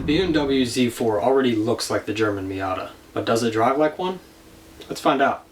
BMW Z4 already looks like the German Miata, but does it drive like one? Let's find out.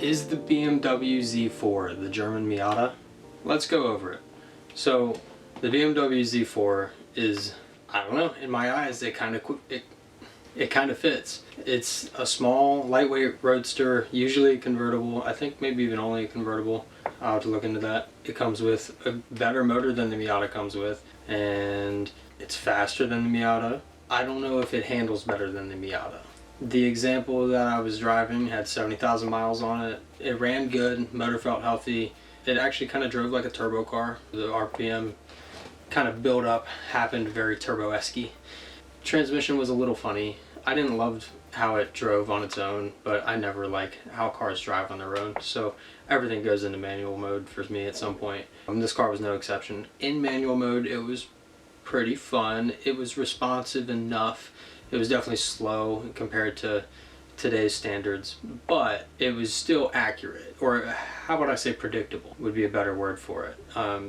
Is the BMW Z4 the German Miata? Let's go over it. So the BMW Z4 is, I don't know, in my eyes it kind of fits. It's a small, lightweight roadster, usually a convertible. I think maybe even only a convertible. I'll have to look into that. It comes with a better motor than the Miata comes with, and it's faster than the Miata. I don't know if it handles better than the Miata. The example that I was driving had 70,000 miles on it. It ran good, motor felt healthy. It actually kind of drove like a turbo car. The RPM kind of build up happened very turbo-esque. Transmission was a little funny. I didn't love how it drove on its own, but I never like how cars drive on their own. So everything goes into manual mode for me at some point. This car was no exception. In manual mode, it was pretty fun. It was responsive enough. It was definitely slow compared to today's standards, but it was still accurate, or how about I say predictable would be a better word for it.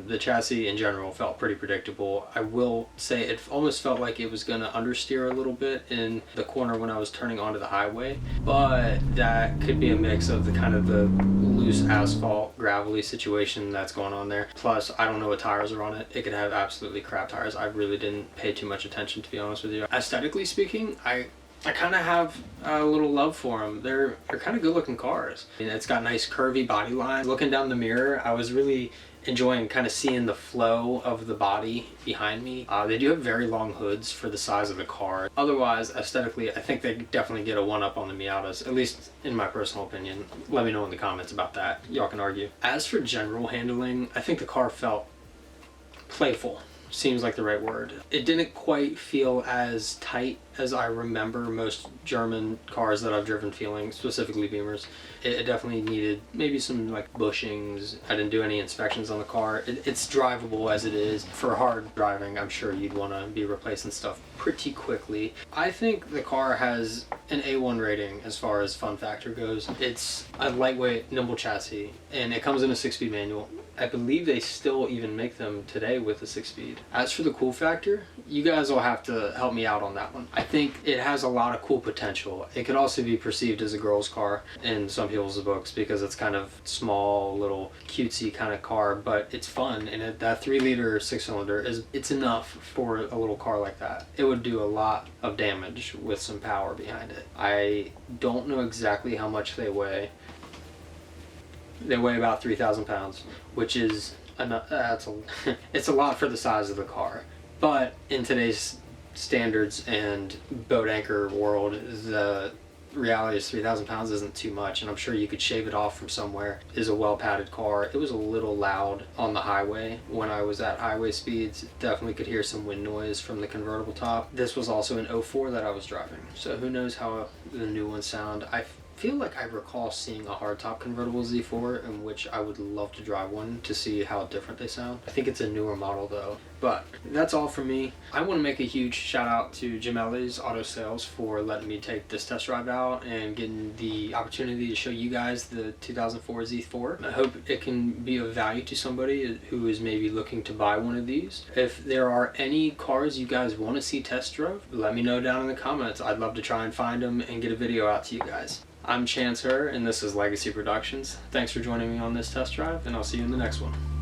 The chassis in general felt pretty predictable. I will say it almost felt like it was going to understeer a little bit in the corner when I was turning onto the highway, but that could be a mix of the kind of the loose asphalt gravelly situation that's going on there. Plus, I don't know what tires are on it. It could have absolutely crap tires. I really didn't pay too much attention, to be honest with you. Aesthetically speaking, I kind of have a little love for them. They're kind of good looking cars. I mean, it's got nice curvy body lines. Looking down the mirror, I was really enjoying kind of seeing the flow of the body behind me. They do have very long hoods for the size of the car. Otherwise, aesthetically, I think they definitely get a one-up on the Miatas, at least in my personal opinion. Let me know in the comments about that. Y'all can argue. As for general handling, I think the car felt playful. Seems like the right word. It didn't quite feel as tight as I remember most German cars that I've driven feeling, specifically Beamers. It definitely needed maybe some like bushings. I didn't do any inspections on the car. It's drivable as it is. For hard driving, I'm sure you'd want to be replacing stuff pretty quickly. I think the car has an A1 rating as far as fun factor goes. It's a lightweight, nimble chassis, and it comes in a 6-speed manual. I believe they still even make them today with a 6-speed. As for the cool factor, you guys will have to help me out on that one. I think it has a lot of cool potential. It could also be perceived as a girl's car in some people's books because it's kind of small, little cutesy kind of car, but it's fun, and that 3-liter 6-cylinder it's enough for a little car like that. It would do a lot of damage with some power behind it. I don't know exactly how much they weigh. They weigh about 3,000 pounds, which is it's a lot for the size of the car. But in today's standards and boat anchor world, the reality is 3,000 pounds isn't too much, and I'm sure you could shave it off from somewhere. It is a well-padded car. It was a little loud on the highway when I was at highway speeds. Definitely could hear some wind noise from the convertible top. This was also an 04 that I was driving, so who knows how the new ones sound. I feel like I recall seeing a hardtop convertible Z4 in which I would love to drive one to see how different they sound. I think it's a newer model though. But that's all from me. I want to make a huge shout out to Jim Ellie's Auto Sales for letting me take this test drive out and getting the opportunity to show you guys the 2004 Z4. I hope it can be of value to somebody who is maybe looking to buy one of these. If there are any cars you guys want to see test drove, let me know down in the comments. I'd love to try and find them and get a video out to you guys. I'm Chance Her, and this is Legacy Productions. Thanks for joining me on this test drive, and I'll see you in the next one.